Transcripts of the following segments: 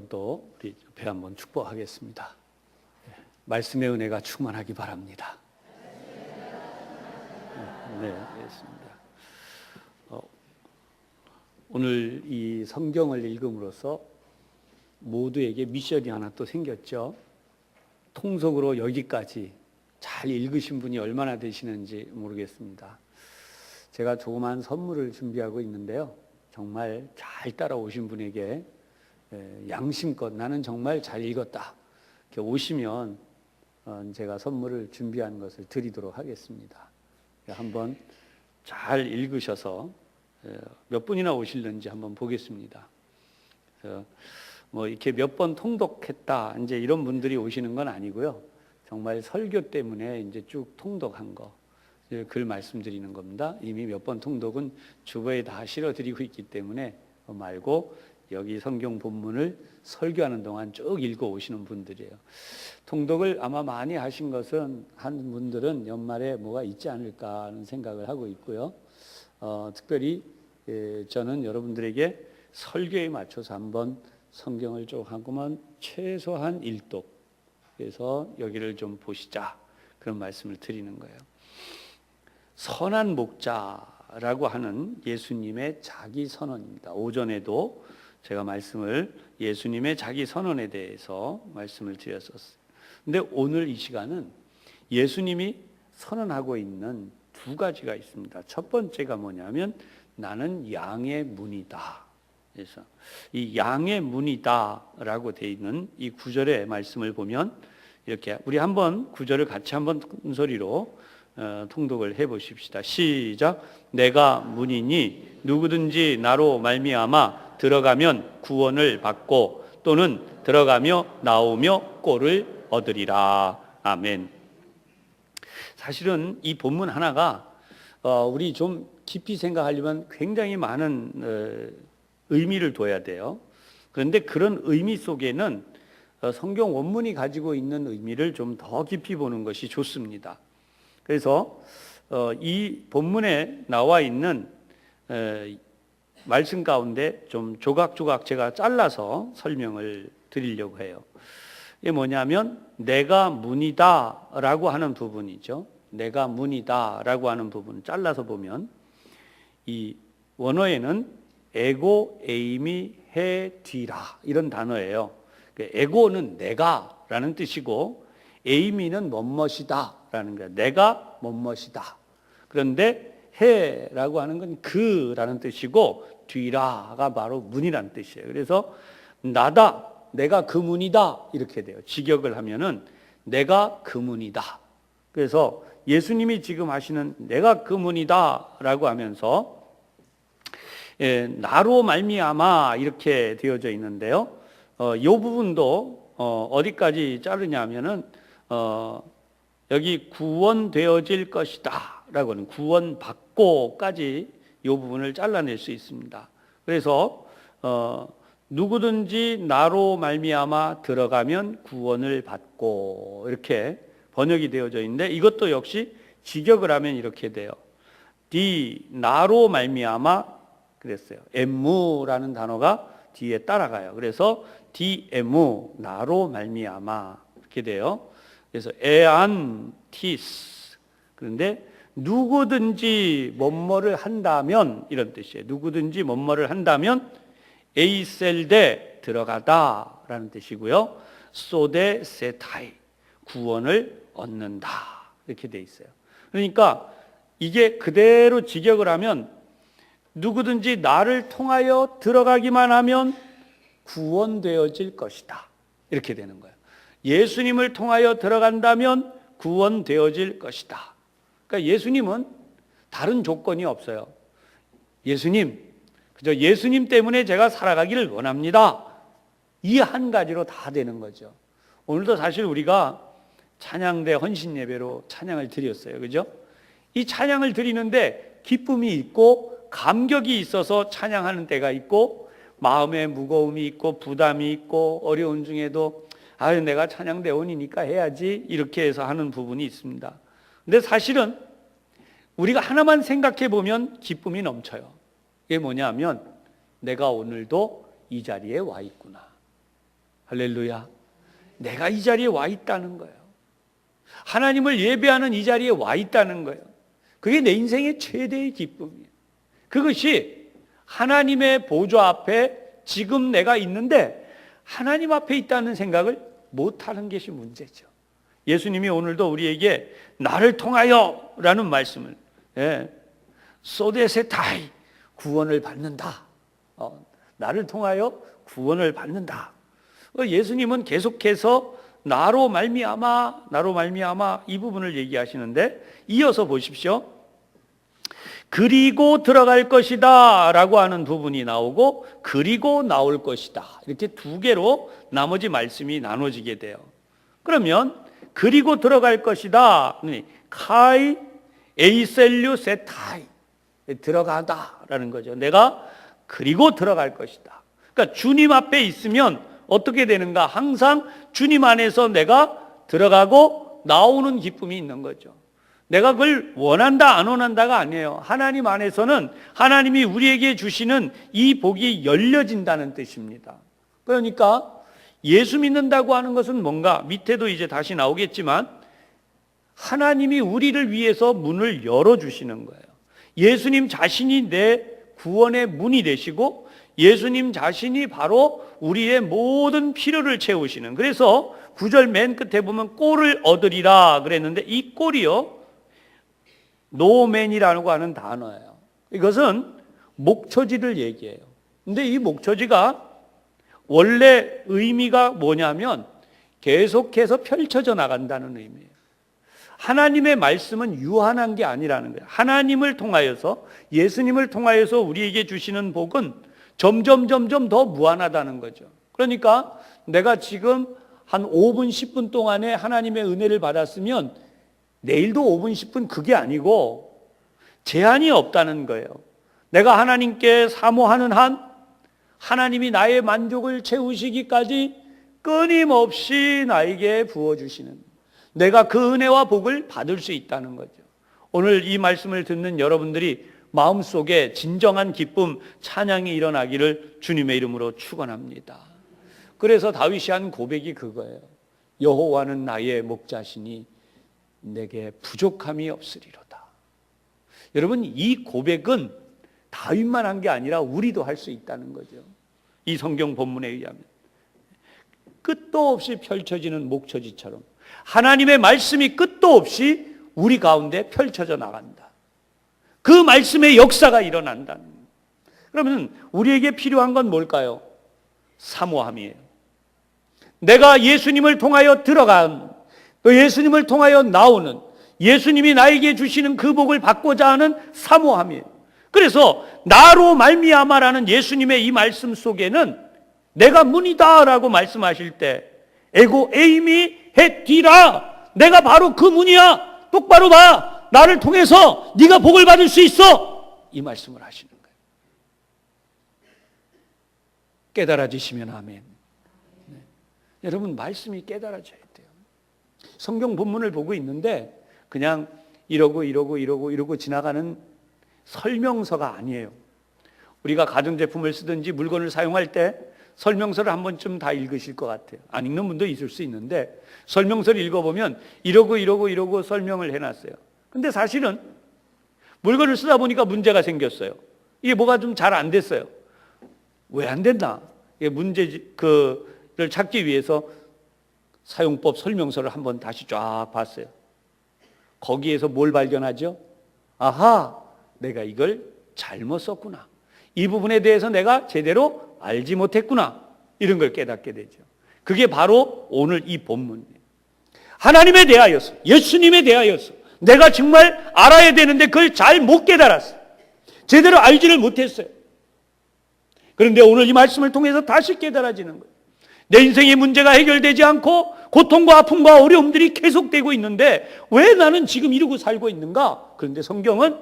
한번 또 우리 옆에 한번 축복하겠습니다. 말씀의 은혜가 충만하기 바랍니다. 네, 알겠습니다. 오늘 이 성경을 읽음으로써 모두에게 미션이 하나 또 생겼죠. 통속으로 여기까지 잘 읽으신 분이 얼마나 되시는지 모르겠습니다. 제가 조그만 선물을 준비하고 있는데요. 정말 잘 따라오신 분에게 양심껏 나는 정말 잘 읽었다 이렇게 오시면 제가 선물을 준비한 것을 드리도록 하겠습니다. 한번 잘 읽으셔서 몇 분이나 오실는지 한번 보겠습니다. 뭐 이렇게 몇 번 통독했다 이제 이런 분들이 오시는 건 아니고요. 정말 설교 때문에 이제 쭉 통독한 거 글 말씀드리는 겁니다. 이미 몇 번 통독은 주보에 다 실어드리고 있기 때문에 말고 여기 성경 본문을 설교하는 동안 쭉 읽어 오시는 분들이에요. 통독을 아마 많이 하신 것은 한 분들은 연말에 뭐가 있지 않을까 하는 생각을 하고 있고요. 특별히 저는 여러분들에게 설교에 맞춰서 한번 성경을 쭉 하고만 최소한 1독 그래서 여기를 좀 보시자 그런 말씀을 드리는 거예요. 선한 목자라고 하는 예수님의 자기 선언입니다. 오전에도 제가 말씀을 예수님의 자기 선언에 대해서 말씀을 드렸었어요. 근데 오늘 이 시간은 예수님이 선언하고 있는 두 가지가 있습니다. 첫 번째가 뭐냐면 나는 양의 문이다. 그래서 이 양의 문이다라고 되어 있는 이 구절의 말씀을 보면 이렇게 우리 한번 구절을 같이 한번 큰 소리로 통독을 해보십시다. 시작. 내가 문이니 누구든지 나로 말미암아 들어가면 구원을 받고 또는 들어가며 나오며 꼴을 얻으리라. 아멘. 사실은 이 본문 하나가 우리 좀 깊이 생각하려면 굉장히 많은 의미를 둬야 돼요. 그런데 그런 의미 속에는 성경 원문이 가지고 있는 의미를 좀 더 깊이 보는 것이 좋습니다. 그래서 이 본문에 나와 있는 말씀 가운데 좀 조각조각 제가 잘라서 설명을 드리려고 해요. 이게 뭐냐면 내가 문이다 라고 하는 부분이죠. 내가 문이다 라고 하는 부분 잘라서 보면 이 원어에는 에고 에이미 해 뒤라 이런 단어예요. 에고는 내가 라는 뜻이고 에이미는 뭐뭇이다 라는 거예요. 내가 뭐뭇이다. 그런데 해라고 하는 건 그라는 뜻이고 뒤라가 바로 문이라는 뜻이에요. 그래서 나다, 내가 그 문이다 이렇게 돼요. 직역을 하면은 내가 그 문이다. 그래서 예수님이 지금 하시는 내가 그 문이다 라고 하면서 나로 말미암아 이렇게 되어져 있는데요. 이 부분도 어디까지 자르냐면은 여기 구원되어질 것이다 라고는 구원받고까지 이 부분을 잘라낼 수 있습니다. 그래서 누구든지 나로 말미암아 들어가면 구원을 받고 이렇게 번역이 되어져 있는데 이것도 역시 직역을 하면 이렇게 돼요. 나로 말미암아 그랬어요. 엠무라는 단어가 뒤에 따라가요. 그래서 엠무 나로 말미암아 이렇게 돼요. 그래서 에안티스 그런데 누구든지 뭐뭐를 한다면 이런 뜻이에요. 누구든지 뭐뭐를 한다면 에이셀데 들어가다 라는 뜻이고요. 소데 세타이 구원을 얻는다 이렇게 돼 있어요. 그러니까 이게 그대로 직역을 하면 누구든지 나를 통하여 들어가기만 하면 구원되어질 것이다 이렇게 되는 거예요. 예수님을 통하여 들어간다면 구원되어질 것이다. 그러니까 예수님은 다른 조건이 없어요. 예수님, 그저 예수님 때문에 제가 살아가기를 원합니다. 이 한 가지로 다 되는 거죠. 오늘도 사실 우리가 찬양대 헌신 예배로 찬양을 드렸어요. 그죠? 이 찬양을 드리는데 기쁨이 있고 감격이 있어서 찬양하는 때가 있고 마음에 무거움이 있고 부담이 있고 어려운 중에도 내가 찬양대원이니까 해야지 이렇게 해서 하는 부분이 있습니다. 근데 사실은 우리가 하나만 생각해 보면 기쁨이 넘쳐요. 이게 뭐냐면 내가 오늘도 이 자리에 와 있구나. 할렐루야. 내가 이 자리에 와 있다는 거예요. 하나님을 예배하는 이 자리에 와 있다는 거예요. 그게 내 인생의 최대의 기쁨이에요. 그것이 하나님의 보좌 앞에 지금 내가 있는데 하나님 앞에 있다는 생각을 못하는 것이 문제죠. 예수님이 오늘도 우리에게 나를 통하여 라는 말씀을 소데세타이 구원을 받는다. 나를 통하여 구원을 받는다. 예수님은 계속해서 나로 말미암아 이 부분을 얘기하시는데 이어서 보십시오. 그리고 들어갈 것이다 라고 하는 부분이 나오고 그리고 나올 것이다. 이렇게 두 개로 나머지 말씀이 나눠지게 돼요. 그러면 그리고 들어갈 것이다. 카이 에이셀류 세타이 들어가다라는 거죠. 내가 그리고 들어갈 것이다. 그러니까 주님 앞에 있으면 어떻게 되는가? 항상 주님 안에서 내가 들어가고 나오는 기쁨이 있는 거죠. 내가 그걸 원한다 안 원한다가 아니에요. 하나님 안에서는 하나님이 우리에게 주시는 이 복이 열려진다는 뜻입니다. 그러니까 예수 믿는다고 하는 것은 뭔가? 밑에도 이제 다시 나오겠지만 하나님이 우리를 위해서 문을 열어주시는 거예요. 예수님 자신이 내 구원의 문이 되시고 예수님 자신이 바로 우리의 모든 필요를 채우시는, 그래서 9절 맨 끝에 보면 꼴을 얻으리라 그랬는데 이 꼴이요 노맨이라고 하는 단어예요. 이것은 목초지를 얘기해요. 근데 이 목초지가 원래 의미가 뭐냐면 계속해서 펼쳐져 나간다는 의미예요. 하나님의 말씀은 유한한 게 아니라는 거예요. 하나님을 통하여서 예수님을 통하여서 우리에게 주시는 복은 점점 더 무한하다는 거죠. 그러니까 내가 지금 한 5분 10분 동안에 하나님의 은혜를 받았으면 내일도 5분 10분 그게 아니고 제한이 없다는 거예요. 내가 하나님께 사모하는 한 하나님이 나의 만족을 채우시기까지 끊임없이 나에게 부어주시는, 내가 그 은혜와 복을 받을 수 있다는 거죠. 오늘 이 말씀을 듣는 여러분들이 마음속에 진정한 기쁨, 찬양이 일어나기를 주님의 이름으로 축원합니다. 그래서 다윗이 한 고백이 그거예요. 여호와는 나의 목자시니 내게 부족함이 없으리로다. 여러분, 이 고백은 다윗만 한 게 아니라 우리도 할 수 있다는 거죠. 이 성경 본문에 의하면 끝도 없이 펼쳐지는 목초지처럼 하나님의 말씀이 끝도 없이 우리 가운데 펼쳐져 나간다. 그 말씀의 역사가 일어난다는 거예요. 그러면 우리에게 필요한 건 뭘까요? 사모함이에요. 내가 예수님을 통하여 들어간, 또 예수님을 통하여 나오는, 예수님이 나에게 주시는 그 복을 받고자 하는 사모함이에요. 그래서 나로 말미암아라는 예수님의 이 말씀 속에는 내가 문이다라고 말씀하실 때 에고 에이미 헤디라, 내가 바로 그 문이야, 똑바로 봐, 나를 통해서 네가 복을 받을 수 있어, 이 말씀을 하시는 거예요. 깨달아지시면 아멘. 네. 여러분, 말씀이 깨달아져야 돼요. 성경 본문을 보고 있는데 그냥 이러고 지나가는 설명서가 아니에요. 우리가 가전제품을 쓰든지 물건을 사용할 때 설명서를 한 번쯤 다 읽으실 것 같아요. 안 읽는 분도 있을 수 있는데 설명서를 읽어보면 이러고 설명을 해놨어요. 근데 사실은 물건을 쓰다 보니까 문제가 생겼어요. 이게 뭐가 좀 잘 안 됐어요. 왜 안 됐나? 문제를 찾기 위해서 사용법 설명서를 한번 다시 쫙 봤어요. 거기에서 뭘 발견하죠? 아하, 내가 이걸 잘못 썼구나. 이 부분에 대해서 내가 제대로 알지 못했구나. 이런 걸 깨닫게 되죠. 그게 바로 오늘 이 본문이에요. 하나님에 대하여서, 예수님에 대하여서 내가 정말 알아야 되는데 그걸 잘 못 깨달았어요. 제대로 알지를 못했어요. 그런데 오늘 이 말씀을 통해서 다시 깨달아지는 거예요. 내 인생의 문제가 해결되지 않고 고통과 아픔과 어려움들이 계속되고 있는데 왜 나는 지금 이러고 살고 있는가? 그런데 성경은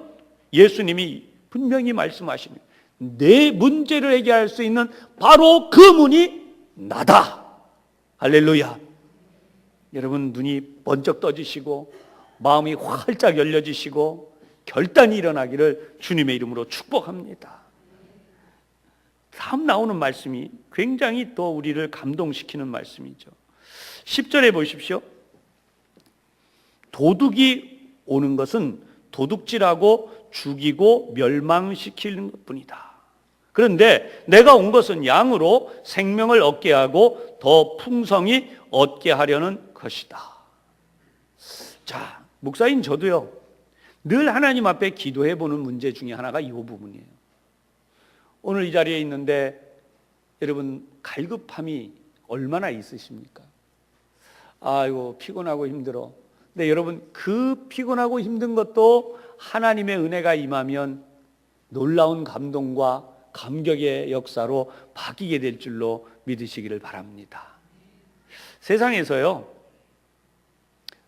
예수님이 분명히 말씀하시는, 내 문제를 해결할 수 있는 바로 그 문이 나다. 할렐루야. 여러분, 눈이 번쩍 떠지시고 마음이 활짝 열려지시고 결단이 일어나기를 주님의 이름으로 축복합니다. 다음 나오는 말씀이 굉장히 또 우리를 감동시키는 말씀이죠. 10절에 보십시오. 도둑이 오는 것은 도둑질하고 죽이고 멸망시키는 것뿐이다. 그런데 내가 온 것은 양으로 생명을 얻게 하고 더 풍성히 얻게 하려는 것이다. 자, 목사인 저도요, 늘 하나님 앞에 기도해 보는 문제 중에 하나가 이 부분이에요. 오늘 이 자리에 있는데 여러분 갈급함이 얼마나 있으십니까? 아이고 피곤하고 힘들어. 근데 여러분 그 피곤하고 힘든 것도 하나님의 은혜가 임하면 놀라운 감동과 감격의 역사로 바뀌게 될 줄로 믿으시기를 바랍니다. 세상에서요,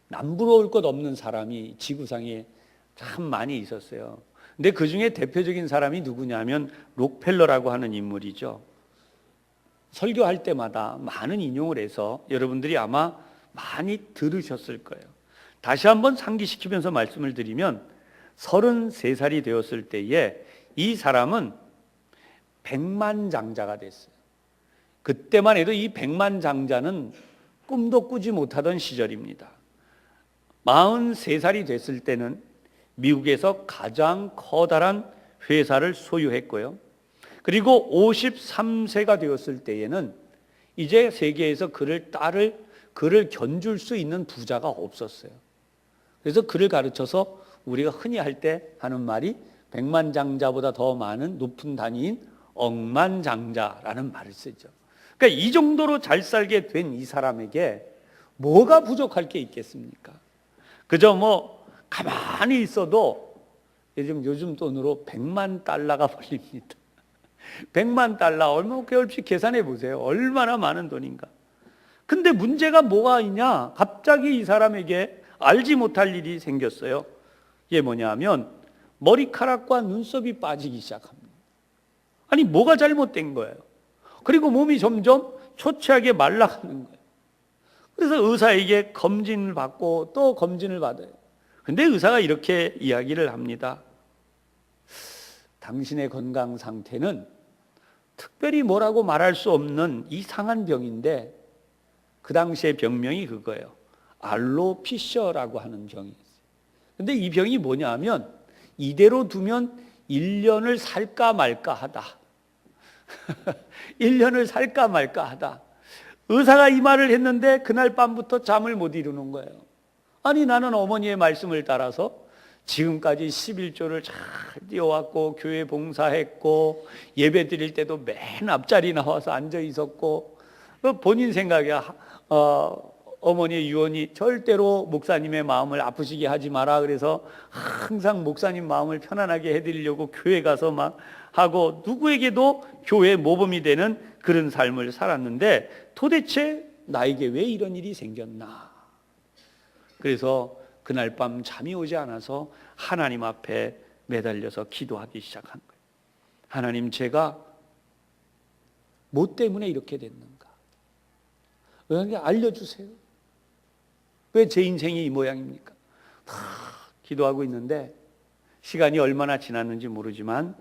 남부러울 것 없는 사람이 지구상에 참 많이 있었어요. 근데 그 중에 대표적인 사람이 누구냐면 록펠러라고 하는 인물이죠. 설교할 때마다 많은 인용을 해서 여러분들이 아마 많이 들으셨을 거예요. 다시 한번 상기시키면서 말씀을 드리면 33살이 되었을 때에 이 사람은 백만장자가 됐어요. 그때만 해도 이 백만장자는 꿈도 꾸지 못하던 시절입니다. 43살이 됐을 때는 미국에서 가장 커다란 회사를 소유했고요. 그리고 53세가 되었을 때에는 이제 세계에서 그를 견줄 수 있는 부자가 없었어요. 그래서 그를 가르쳐서 우리가 흔히 할 때 하는 말이 백만장자보다 더 많은 높은 단위인 억만장자라는 말을 쓰죠. 그러니까 이 정도로 잘 살게 된 이 사람에게 뭐가 부족할 게 있겠습니까? 그저 가만히 있어도 요즘 돈으로 100만 달러가 벌립니다. 100만 달러 얼마 개월씩 계산해 보세요. 얼마나 많은 돈인가. 근데 문제가 뭐가 있냐? 갑자기 이 사람에게 알지 못할 일이 생겼어요. 이게 뭐냐면 머리카락과 눈썹이 빠지기 시작합니다. 아니 뭐가 잘못된 거예요? 그리고 몸이 점점 초췌하게 말라가는 거예요. 그래서 의사에게 검진을 받고 또 검진을 받아요. 근데 의사가 이렇게 이야기를 합니다. 당신의 건강 상태는 특별히 뭐라고 말할 수 없는 이상한 병인데 그 당시의 병명이 그거예요. 알로피셔라고 하는 병이었어요. 근데 이 병이 뭐냐 하면 이대로 두면 1년을 살까 말까 하다. 1년을 살까 말까 하다. 의사가 이 말을 했는데 그날 밤부터 잠을 못 이루는 거예요. 아니 나는 어머니의 말씀을 따라서 지금까지 11조를 잘 띄워왔고 교회 봉사했고 예배 드릴 때도 맨 앞자리 나와서 앉아 있었고 본인 생각에 어머니의 유언이 절대로 목사님의 마음을 아프시게 하지 마라 그래서 항상 목사님 마음을 편안하게 해드리려고 교회 가서 막 하고 누구에게도 교회 모범이 되는 그런 삶을 살았는데 도대체 나에게 왜 이런 일이 생겼나. 그래서 그날 밤 잠이 오지 않아서 하나님 앞에 매달려서 기도하기 시작한 거예요. 하나님, 제가 뭐 때문에 이렇게 됐는가? 왜 알려주세요. 왜 제 인생이 이 모양입니까? 다 기도하고 있는데 시간이 얼마나 지났는지 모르지만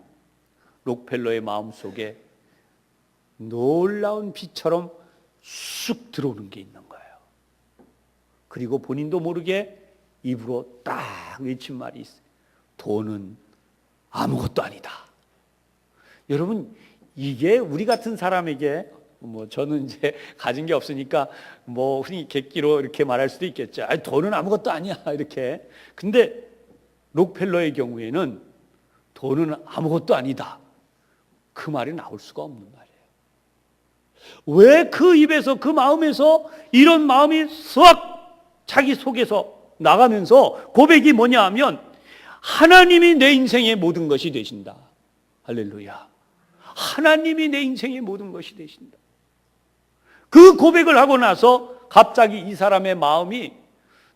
록펠러의 마음속에 놀라운 빛처럼 쑥 들어오는 게 있는 거예요. 그리고 본인도 모르게 입으로 딱 외친 말이 있어요. 돈은 아무것도 아니다. 여러분, 이게 우리 같은 사람에게 저는 이제 가진 게 없으니까 흔히 객기로 이렇게 말할 수도 있겠죠. 아니, 돈은 아무것도 아니야 이렇게. 근데 록펠러의 경우에는 돈은 아무것도 아니다. 그 말이 나올 수가 없는 말이에요. 왜 그 입에서 그 마음에서 이런 마음이 썩 자기 속에서 나가면서 고백이 뭐냐 하면 하나님이 내 인생의 모든 것이 되신다. 할렐루야. 하나님이 내 인생의 모든 것이 되신다. 그 고백을 하고 나서 갑자기 이 사람의 마음이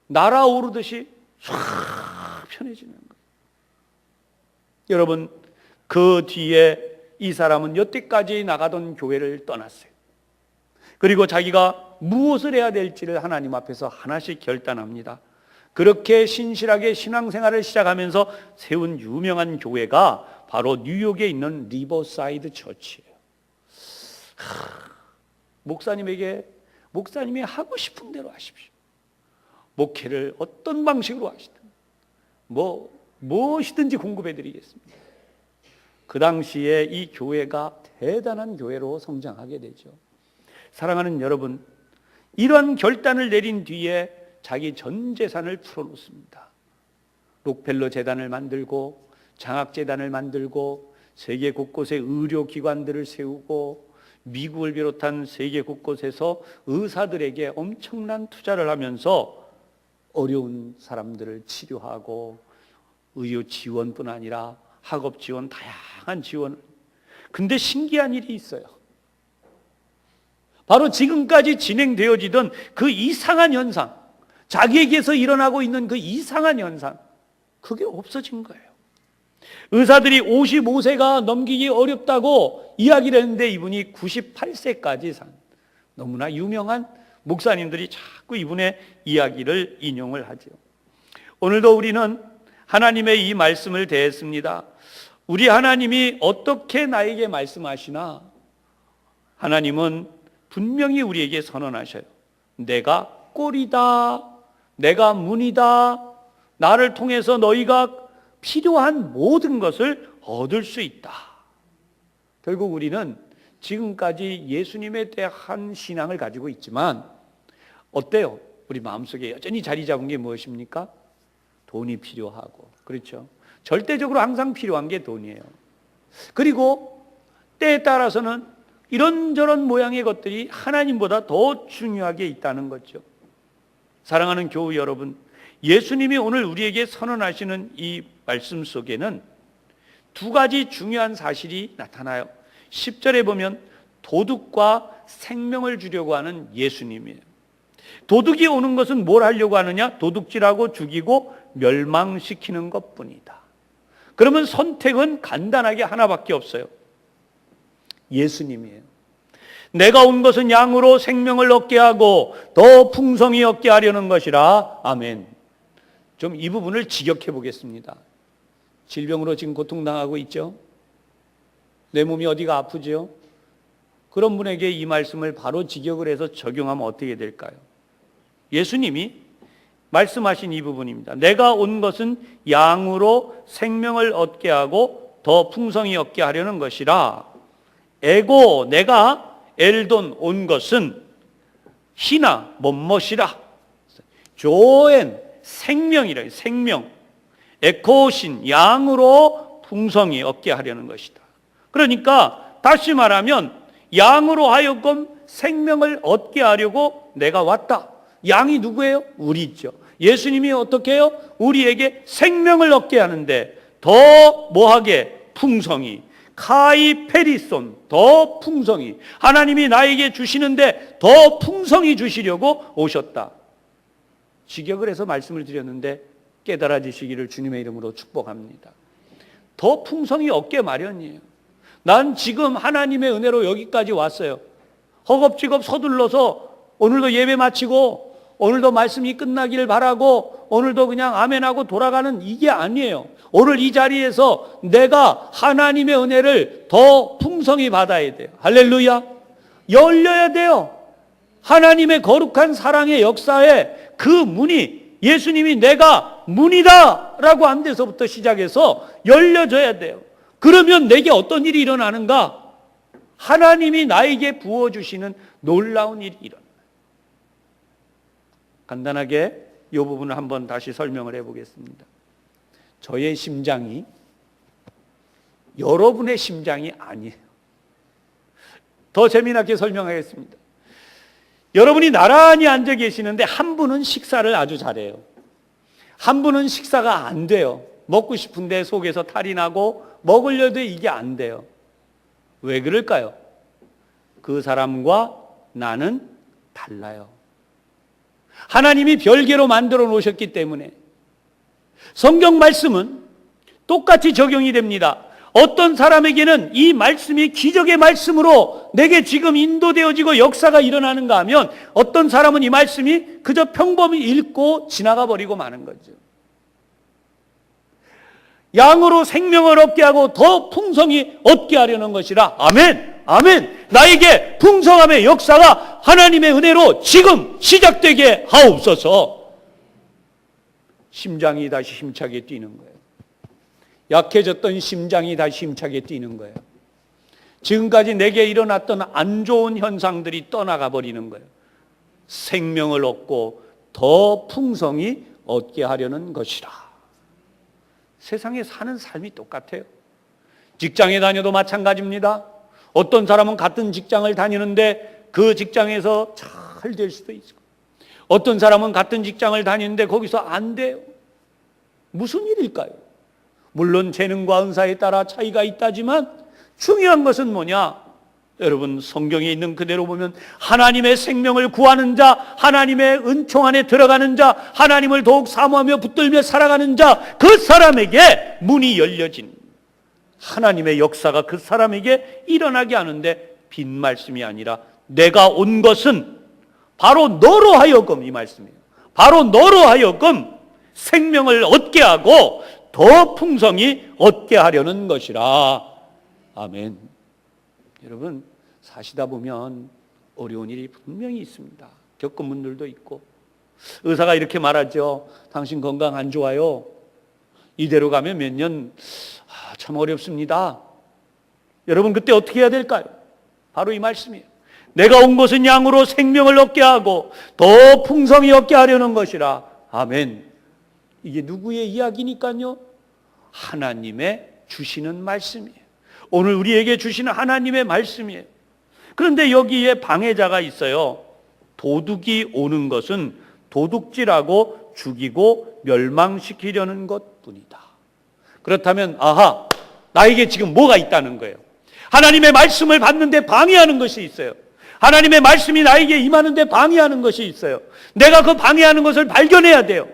날아오르듯이 쫙 편해지는 거예요. 여러분, 그 뒤에 이 사람은 여태까지 나가던 교회를 떠났어요. 그리고 자기가 무엇을 해야 될지를 하나님 앞에서 하나씩 결단합니다. 그렇게 신실하게 신앙생활을 시작하면서 세운 유명한 교회가 바로 뉴욕에 있는 리버사이드 처치예요. 목사님이 하고 싶은 대로 하십시오. 목회를 어떤 방식으로 하시든 무엇이든지 공급해 드리겠습니다. 그 당시에 이 교회가 대단한 교회로 성장하게 되죠. 사랑하는 여러분, 이런 결단을 내린 뒤에 자기 전 재산을 풀어놓습니다. 록펠러 재단을 만들고 장학재단을 만들고 세계 곳곳에 의료기관들을 세우고 미국을 비롯한 세계 곳곳에서 의사들에게 엄청난 투자를 하면서 어려운 사람들을 치료하고 의료 지원뿐 아니라 학업 지원, 다양한 지원. 근데 신기한 일이 있어요. 바로 지금까지 진행되어지던 그 이상한 현상, 자기에게서 일어나고 있는 그 이상한 현상, 그게 없어진 거예요. 의사들이 55세가 넘기기 어렵다고 이야기를 했는데 이분이 98세까지 산 너무나 유명한 목사님들이 자꾸 이분의 이야기를 인용을 하죠. 오늘도 우리는 하나님의 이 말씀을 대했습니다. 우리 하나님이 어떻게 나에게 말씀하시나? 하나님은 분명히 우리에게 선언하셔요. 내가 꼴이다. 내가 문이다. 나를 통해서 너희가 필요한 모든 것을 얻을 수 있다. 결국 우리는 지금까지 예수님에 대한 신앙을 가지고 있지만 어때요? 우리 마음속에 여전히 자리 잡은 게 무엇입니까? 돈이 필요하고, 그렇죠? 절대적으로 항상 필요한 게 돈이에요. 그리고 때에 따라서는 이런저런 모양의 것들이 하나님보다 더 중요하게 있다는 거죠. 사랑하는 교우 여러분, 예수님이 오늘 우리에게 선언하시는 이 말씀 속에는 두 가지 중요한 사실이 나타나요. 10절에 보면 도둑과 생명을 주려고 하는 예수님이에요. 도둑이 오는 것은 뭘 하려고 하느냐? 도둑질하고 죽이고 멸망시키는 것뿐이다. 그러면 선택은 간단하게 하나밖에 없어요. 예수님이에요. 내가 온 것은 양으로 생명을 얻게 하고 더 풍성히 얻게 하려는 것이라. 아멘. 좀 이 부분을 직역해 보겠습니다. 질병으로 지금 고통당하고 있죠? 내 몸이 어디가 아프죠? 그런 분에게 이 말씀을 바로 직역을 해서 적용하면 어떻게 될까요? 예수님이 말씀하신 이 부분입니다. 내가 온 것은 양으로 생명을 얻게 하고 더 풍성히 얻게 하려는 것이라. 에고, 내가 엘돈 온 것은 희나 뭐뭇이라. 조엔 생명이라. 생명. 에코신 양으로 풍성히 얻게 하려는 것이다. 그러니까 다시 말하면 양으로 하여금 생명을 얻게 하려고 내가 왔다. 양이 누구예요? 우리죠. 예수님이 어떻게 해요? 우리에게 생명을 얻게 하는데 더 뭐하게? 풍성히. 카이 페리손, 더 풍성히. 하나님이 나에게 주시는데 더 풍성히 주시려고 오셨다. 직역을 해서 말씀을 드렸는데 깨달아지시기를 주님의 이름으로 축복합니다. 더 풍성히 얻게 마련이에요. 난 지금 하나님의 은혜로 여기까지 왔어요. 허겁지겁 서둘러서 오늘도 예배 마치고 오늘도 말씀이 끝나기를 바라고 오늘도 그냥 아멘하고 돌아가는 이게 아니에요. 오늘 이 자리에서 내가 하나님의 은혜를 더 풍성히 받아야 돼요. 할렐루야. 열려야 돼요. 하나님의 거룩한 사랑의 역사에 그 문이, 예수님이 내가 문이다 라고 한 데서부터 시작해서 열려져야 돼요. 그러면 내게 어떤 일이 일어나는가? 하나님이 나에게 부어주시는 놀라운 일이 일어나요. 간단하게 이 부분을 한번 다시 설명을 해보겠습니다. 저의 심장이 여러분의 심장이 아니에요. 더 재미나게 설명하겠습니다. 여러분이 나란히 앉아 계시는데 한 분은 식사를 아주 잘해요. 한 분은 식사가 안 돼요. 먹고 싶은데 속에서 탈이 나고 먹으려도 이게 안 돼요. 왜 그럴까요? 그 사람과 나는 달라요. 하나님이 별개로 만들어 놓으셨기 때문에. 성경 말씀은 똑같이 적용이 됩니다. 어떤 사람에게는 이 말씀이 기적의 말씀으로 내게 지금 인도되어지고 역사가 일어나는가 하면 어떤 사람은 이 말씀이 그저 평범히 읽고 지나가 버리고 마는 거죠. 양으로 생명을 얻게 하고 더 풍성히 얻게 하려는 것이라. 아멘. 아멘. 나에게 풍성함의 역사가 하나님의 은혜로 지금 시작되게 하옵소서. 심장이 다시 힘차게 뛰는 거예요. 약해졌던 심장이 다시 힘차게 뛰는 거예요. 지금까지 내게 일어났던 안 좋은 현상들이 떠나가 버리는 거예요. 생명을 얻고 더 풍성히 얻게 하려는 것이라. 세상에 사는 삶이 똑같아요. 직장에 다녀도 마찬가지입니다. 어떤 사람은 같은 직장을 다니는데 그 직장에서 잘 될 수도 있고, 어떤 사람은 같은 직장을 다니는데 거기서 안 돼요. 무슨 일일까요? 물론 재능과 은사에 따라 차이가 있다지만 중요한 것은 뭐냐? 여러분, 성경에 있는 그대로 보면 하나님의 생명을 구하는 자, 하나님의 은총 안에 들어가는 자, 하나님을 더욱 사모하며 붙들며 살아가는 자, 그 사람에게 문이 열려진, 하나님의 역사가 그 사람에게 일어나게 하는데 빈 말씀이 아니라 내가 온 것은 바로 너로 하여금, 이 말씀이에요. 바로 너로 하여금 생명을 얻게 하고 더 풍성히 얻게 하려는 것이라. 아멘. 여러분, 사시다 보면 어려운 일이 분명히 있습니다. 겪은 분들도 있고, 의사가 이렇게 말하죠. 당신 건강 안 좋아요. 이대로 가면 몇 년 참 어렵습니다. 여러분, 그때 어떻게 해야 될까요? 바로 이 말씀이에요. 내가 온 것은 양으로 생명을 얻게 하고 더 풍성히 얻게 하려는 것이라. 아멘. 이게 누구의 이야기니까요? 하나님의 주시는 말씀이에요. 오늘 우리에게 주시는 하나님의 말씀이에요. 그런데 여기에 방해자가 있어요. 도둑이 오는 것은 도둑질하고 죽이고 멸망시키려는 것뿐이다. 그렇다면 아하, 나에게 지금 뭐가 있다는 거예요? 하나님의 말씀을 받는데 방해하는 것이 있어요. 하나님의 말씀이 나에게 임하는데 방해하는 것이 있어요. 내가 그 방해하는 것을 발견해야 돼요.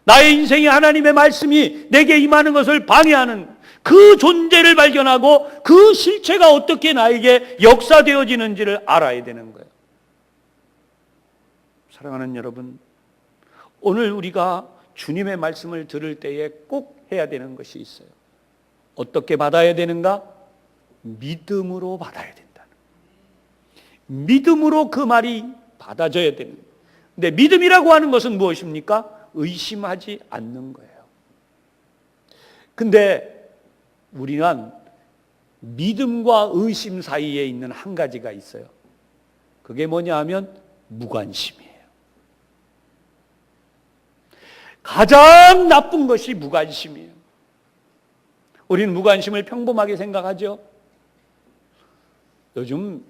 나의 인생에 하나님의 말씀이 내게 임하는 것을 방해하는 그 존재를 발견하고 그 실체가 어떻게 나에게 역사되어지는지를 알아야 되는 거예요. 사랑하는 여러분, 오늘 우리가 주님의 말씀을 들을 때에 꼭 해야 되는 것이 있어요. 어떻게 받아야 되는가? 믿음으로 받아야 된다는 거예요. 믿음으로 그 말이 받아져야 되는 거예요. 근데 믿음이라고 하는 것은 무엇입니까? 의심하지 않는 거예요. 근데 우리는 믿음과 의심 사이에 있는 한 가지가 있어요. 그게 뭐냐 하면 무관심이에요. 가장 나쁜 것이 무관심이에요. 우리는 무관심을 평범하게 생각하죠. 요즘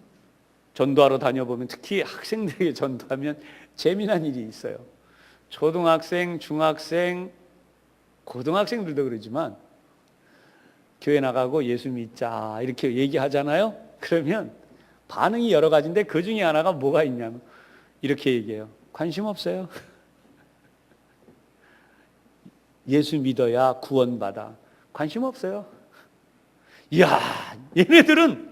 전도하러 다녀보면, 특히 학생들에게 전도하면 재미난 일이 있어요. 초등학생, 중학생, 고등학생들도 그러지만 교회 나가고 예수 믿자 이렇게 얘기하잖아요. 그러면 반응이 여러 가지인데 그 중에 하나가 뭐가 있냐면 이렇게 얘기해요. 관심 없어요. 예수 믿어야 구원받아. 관심 없어요. 이야, 얘네들은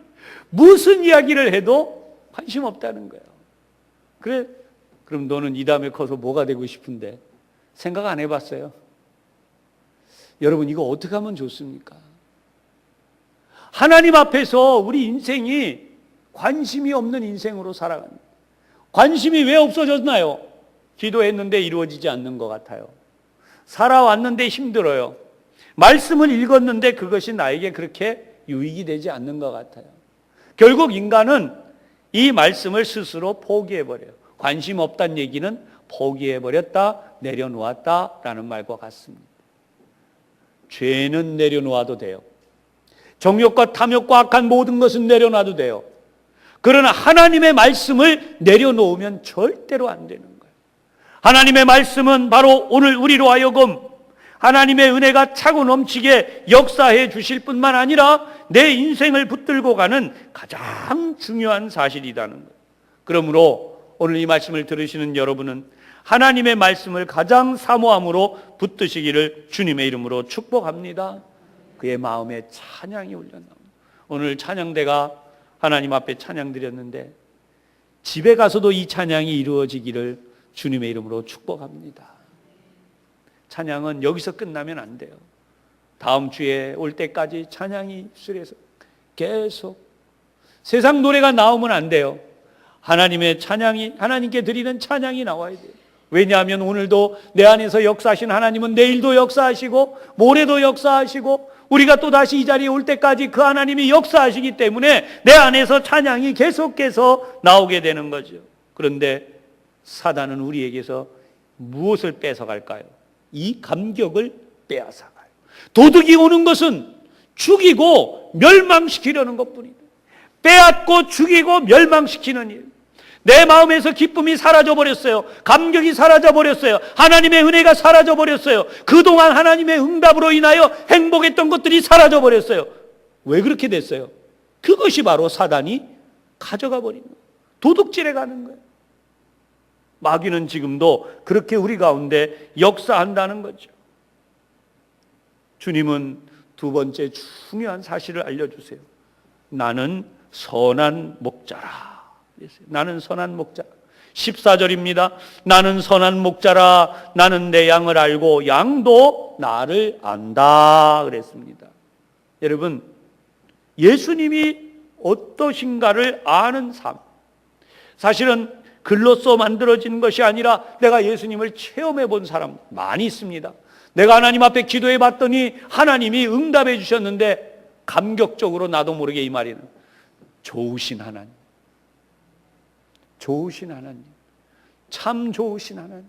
무슨 이야기를 해도 관심 없다는 거예요. 그래, 그럼 너는 이 다음에 커서 뭐가 되고 싶은데? 생각 안 해봤어요? 여러분, 이거 어떻게 하면 좋습니까? 하나님 앞에서 우리 인생이 관심이 없는 인생으로 살아가는, 관심이 왜 없어졌나요? 기도했는데 이루어지지 않는 것 같아요. 살아왔는데 힘들어요. 말씀을 읽었는데 그것이 나에게 그렇게 유익이 되지 않는 것 같아요. 결국 인간은 이 말씀을 스스로 포기해버려요. 관심 없다는 얘기는 포기해버렸다, 내려놓았다라는 말과 같습니다. 죄는 내려놓아도 돼요. 정욕과 탐욕과 악한 모든 것은 내려놔도 돼요. 그러나 하나님의 말씀을 내려놓으면 절대로 안 되는 거예요. 하나님의 말씀은 바로 오늘 우리로 하여금 하나님의 은혜가 차고 넘치게 역사해 주실 뿐만 아니라 내 인생을 붙들고 가는 가장 중요한 사실이라는 거예요. 그러므로 오늘 이 말씀을 들으시는 여러분은 하나님의 말씀을 가장 사모함으로 붙드시기를 주님의 이름으로 축복합니다. 그의 마음에 찬양이 올려나옵니다. 오늘 찬양대가 하나님 앞에 찬양 드렸는데 집에 가서도 이 찬양이 이루어지기를 주님의 이름으로 축복합니다. 찬양은 여기서 끝나면 안 돼요. 다음 주에 올 때까지 찬양이 입술에서 계속 세상 노래가 나오면 안 돼요. 하나님의 찬양이, 하나님께 드리는 찬양이 나와야 돼요. 왜냐하면 오늘도 내 안에서 역사하신 하나님은 내일도 역사하시고 모레도 역사하시고 우리가 또다시 이 자리에 올 때까지 그 하나님이 역사하시기 때문에 내 안에서 찬양이 계속해서 나오게 되는 거죠. 그런데 사단은 우리에게서 무엇을 뺏어갈까요? 이 감격을 빼앗아가요. 도둑이 오는 것은 죽이고 멸망시키려는 것뿐입니다. 빼앗고 죽이고 멸망시키는 일. 내 마음에서 기쁨이 사라져버렸어요. 감격이 사라져버렸어요. 하나님의 은혜가 사라져버렸어요. 그동안 하나님의 응답으로 인하여 행복했던 것들이 사라져버렸어요. 왜 그렇게 됐어요? 그것이 바로 사단이 가져가 버린 거예요. 도둑질해 가는 거예요. 마귀는 지금도 그렇게 우리 가운데 역사한다는 거죠. 주님은 두 번째 중요한 사실을 알려주세요. 나는 선한 목자라. 나는 선한 목자. 14절입니다. 나는 선한 목자라. 나는 내 양을 알고 양도 나를 안다 그랬습니다. 여러분, 예수님이 어떠신가를 아는 삶. 사실은 글로써 만들어진 것이 아니라 내가 예수님을 체험해 본 사람 많이 있습니다. 내가 하나님 앞에 기도해 봤더니 하나님이 응답해 주셨는데 감격적으로 나도 모르게 이 말이는 좋으신 하나님, 좋으신 하나님, 참 좋으신 하나님.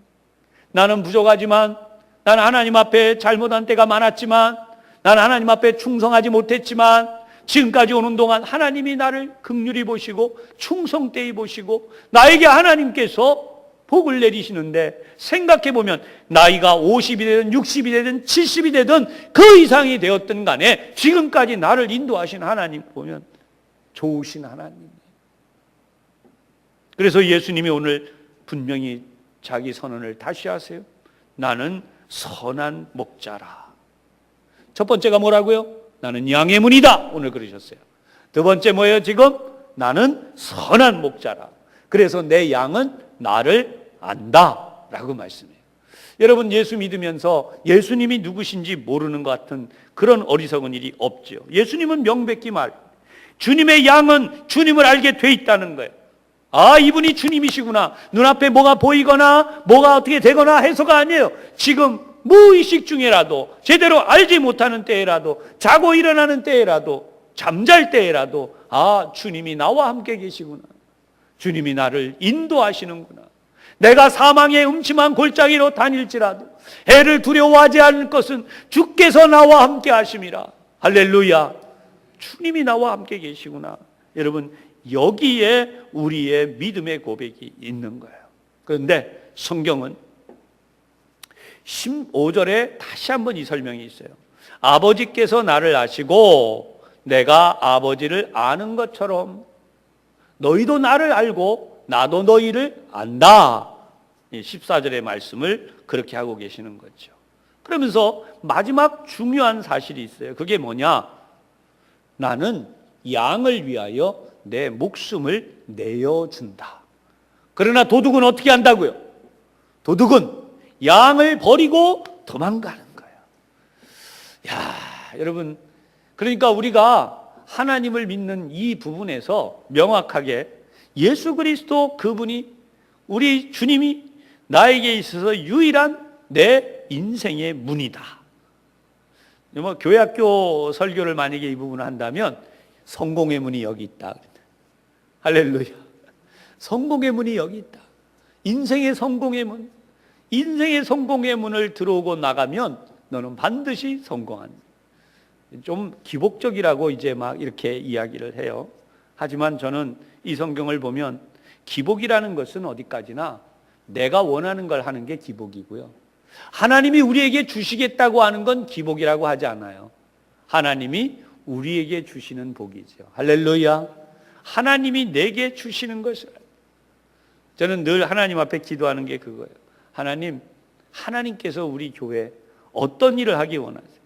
나는 부족하지만, 나는 하나님 앞에 잘못한 때가 많았지만, 나는 하나님 앞에 충성하지 못했지만 지금까지 오는 동안 하나님이 나를 긍휼히 보시고 충성되이 보시고 나에게 하나님께서 복을 내리시는데, 생각해보면 나이가 50이 되든 60이 되든 70이 되든 그 이상이 되었든 간에 지금까지 나를 인도하신 하나님 보면 좋으신 하나님. 그래서 예수님이 오늘 분명히 자기 선언을 다시 하세요. 나는 선한 목자라. 첫 번째가 뭐라고요? 나는 양의 문이다. 오늘 그러셨어요. 두 번째 뭐예요 지금? 나는 선한 목자라. 그래서 내 양은 나를 안다 라고 말씀해요. 여러분, 예수 믿으면서 예수님이 누구신지 모르는 것 같은 그런 어리석은 일이 없죠. 예수님은 명백히 말, 주님의 양은 주님을 알게 돼 있다는 거예요. 아, 이분이 주님이시구나. 눈앞에 뭐가 보이거나 뭐가 어떻게 되거나 해서가 아니에요. 지금 무의식 중에라도, 제대로 알지 못하는 때에라도, 자고 일어나는 때에라도, 잠잘 때에라도, 아, 주님이 나와 함께 계시구나. 주님이 나를 인도하시는구나. 내가 사망의 음침한 골짜기로 다닐지라도 해를 두려워하지 않을 것은 주께서 나와 함께 하심이라. 할렐루야. 주님이 나와 함께 계시구나. 여러분, 여기에 우리의 믿음의 고백이 있는 거예요. 그런데 성경은 15절에 다시 한번 이 설명이 있어요. 아버지께서 나를 아시고 내가 아버지를 아는 것처럼 너희도 나를 알고 나도 너희를 안다. 14절의 말씀을 그렇게 하고 계시는 거죠. 그러면서 마지막 중요한 사실이 있어요. 그게 뭐냐? 나는 양을 위하여 내 목숨을 내어준다. 그러나 도둑은 어떻게 한다고요? 도둑은 양을 버리고 도망가는 거예요. 야, 여러분, 그러니까 우리가 하나님을 믿는 이 부분에서 명확하게 예수 그리스도 그분이, 우리 주님이 나에게 있어서 유일한 내 인생의 문이다. 뭐 교회학교 설교를 만약에 이 부분을 한다면 성공의 문이 여기 있다. 할렐루야. 성공의 문이 여기 있다. 인생의 성공의 문. 인생의 성공의 문을 들어오고 나가면 너는 반드시 성공한다. 좀 기복적이라고 이제 막 이렇게 이야기를 해요. 하지만 저는 이 성경을 보면 기복이라는 것은 어디까지나 내가 원하는 걸 하는 게 기복이고요. 하나님이 우리에게 주시겠다고 하는 건 기복이라고 하지 않아요. 하나님이 우리에게 주시는 복이죠. 할렐루야. 하나님이 내게 주시는 것을. 저는 늘 하나님 앞에 기도하는 게 그거예요. 하나님, 하나님께서 우리 교회에 어떤 일을 하기 원하세요?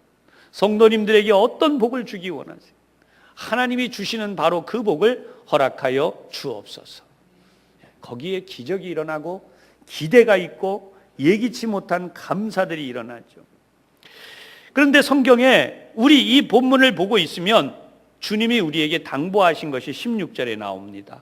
성도님들에게 어떤 복을 주기 원하세요? 하나님이 주시는 바로 그 복을 허락하여 주옵소서. 거기에 기적이 일어나고 기대가 있고 예기치 못한 감사들이 일어나죠. 그런데 성경에 우리 이 본문을 보고 있으면 주님이 우리에게 당부하신 것이 16절에 나옵니다.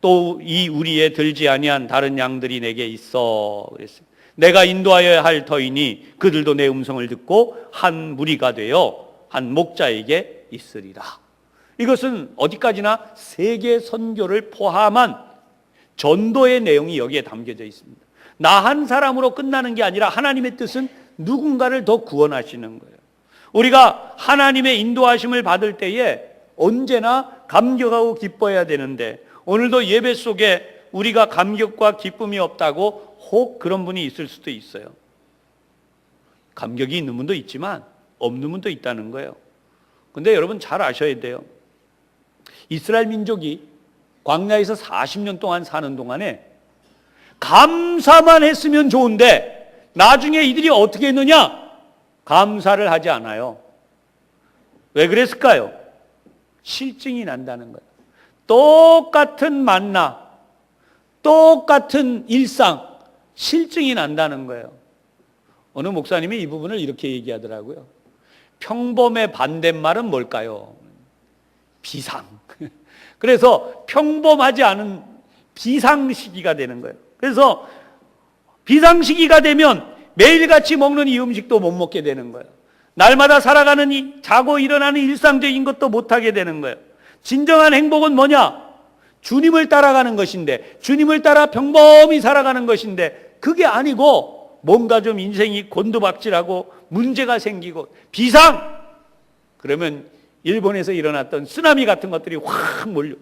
또 이 우리에 들지 아니한 다른 양들이 내게 있어 그랬어요. 내가 인도하여야 할 터이니 그들도 내 음성을 듣고 한 무리가 되어 한 목자에게 있으리라. 이것은 어디까지나 세계 선교를 포함한 전도의 내용이 여기에 담겨져 있습니다. 나 한 사람으로 끝나는 게 아니라 하나님의 뜻은 누군가를 더 구원하시는 거예요. 우리가 하나님의 인도하심을 받을 때에 언제나 감격하고 기뻐해야 되는데, 오늘도 예배 속에 우리가 감격과 기쁨이 없다고 혹 그런 분이 있을 수도 있어요. 감격이 있는 분도 있지만 없는 분도 있다는 거예요. 근데 여러분 잘 아셔야 돼요. 이스라엘 민족이 광야에서 40년 동안 사는 동안에 감사만 했으면 좋은데 나중에 이들이 어떻게 했느냐? 감사를 하지 않아요. 왜 그랬을까요? 실증이 난다는 거예요. 똑같은 만나, 똑같은 일상, 실증이 난다는 거예요. 어느 목사님이 이 부분을 이렇게 얘기하더라고요. 평범의 반대말은 뭘까요? 비상. 그래서 평범하지 않은 비상시기가 되는 거예요. 그래서 비상시기가 되면 매일같이 먹는 이 음식도 못 먹게 되는 거예요. 날마다 살아가는 자고 일어나는 일상적인 것도 못하게 되는 거예요. 진정한 행복은 뭐냐? 주님을 따라가는 것인데, 주님을 따라 평범히 살아가는 것인데, 그게 아니고 뭔가 좀 인생이 곤두박질하고 문제가 생기고 비상! 그러면 일본에서 일어났던 쓰나미 같은 것들이 확 몰려,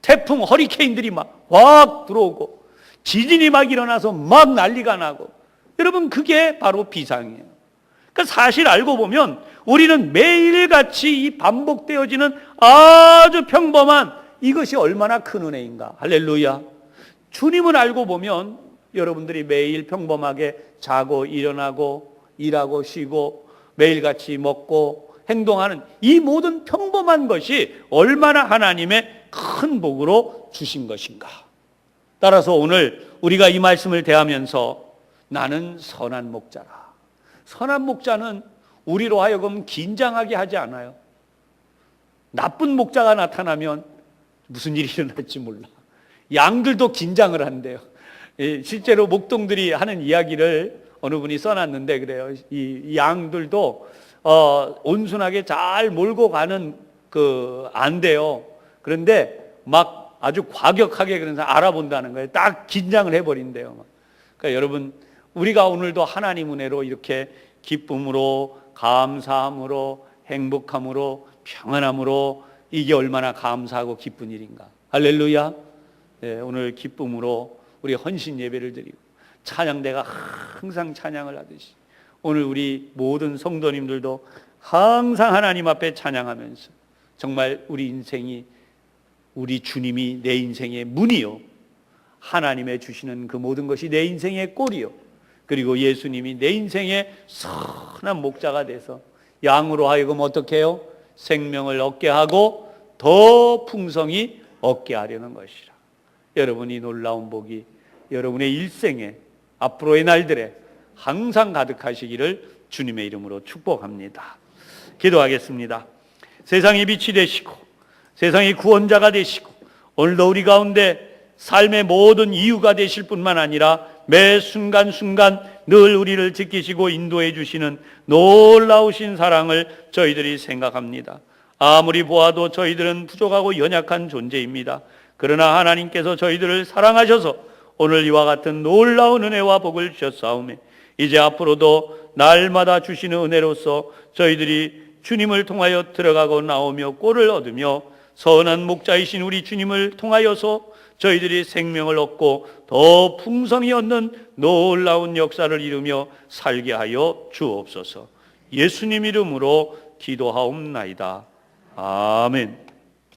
태풍, 허리케인들이 막 확 들어오고, 지진이 막 일어나서 막 난리가 나고, 여러분 그게 바로 비상이에요. 그러니까 사실 알고 보면 우리는 매일같이 이 반복되어지는 아주 평범한 이것이 얼마나 큰 은혜인가. 할렐루야. 주님을 알고 보면 여러분들이 매일 평범하게 자고 일어나고 일하고 쉬고 매일같이 먹고 행동하는 이 모든 평범한 것이 얼마나 하나님의 큰 복으로 주신 것인가. 따라서 오늘 우리가 이 말씀을 대하면서 나는 선한 목자라. 선한 목자는 우리로 하여금 긴장하게 하지 않아요. 나쁜 목자가 나타나면 무슨 일이 일어날지 몰라. 양들도 긴장을 한대요. 실제로 목동들이 하는 이야기를 어느 분이 써놨는데 그래요. 이 양들도 온순하게 잘 몰고 가는 안 돼요. 그런데 막 아주 과격하게 그런 사람 알아본다는 거예요. 딱 긴장을 해버린대요. 그러니까 여러분, 우리가 오늘도 하나님 은혜로 이렇게 기쁨으로, 감사함으로, 행복함으로, 평안함으로, 이게 얼마나 감사하고 기쁜 일인가. 할렐루야. 네, 오늘 기쁨으로 우리 헌신 예배를 드리고 찬양대가 항상 찬양을 하듯이 오늘 우리 모든 성도님들도 항상 하나님 앞에 찬양하면서 정말 우리 인생이, 우리 주님이 내 인생의 문이요, 하나님의 주시는 그 모든 것이 내 인생의 꼴이요, 그리고 예수님이 내 인생의 선한 목자가 돼서 양으로 하여금 어떻게 해요? 생명을 얻게 하고 더 풍성히 얻게 하려는 것이라. 여러분이 놀라운 복이 여러분의 일생에 앞으로의 날들에 항상 가득하시기를 주님의 이름으로 축복합니다. 기도하겠습니다. 세상의 빛이 되시고 세상의 구원자가 되시고 오늘도 우리 가운데 삶의 모든 이유가 되실 뿐만 아니라 매 순간순간 늘 우리를 지키시고 인도해 주시는 놀라우신 사랑을 저희들이 생각합니다. 아무리 보아도 저희들은 부족하고 연약한 존재입니다. 그러나 하나님께서 저희들을 사랑하셔서 오늘 이와 같은 놀라운 은혜와 복을 주셨사오매 이제 앞으로도 날마다 주시는 은혜로서 저희들이 주님을 통하여 들어가고 나오며 꼴을 얻으며 선한 목자이신 우리 주님을 통하여서 저희들이 생명을 얻고 더 풍성히 얻는 놀라운 역사를 이루며 살게 하여 주옵소서. 예수님 이름으로 기도하옵나이다. 아멘.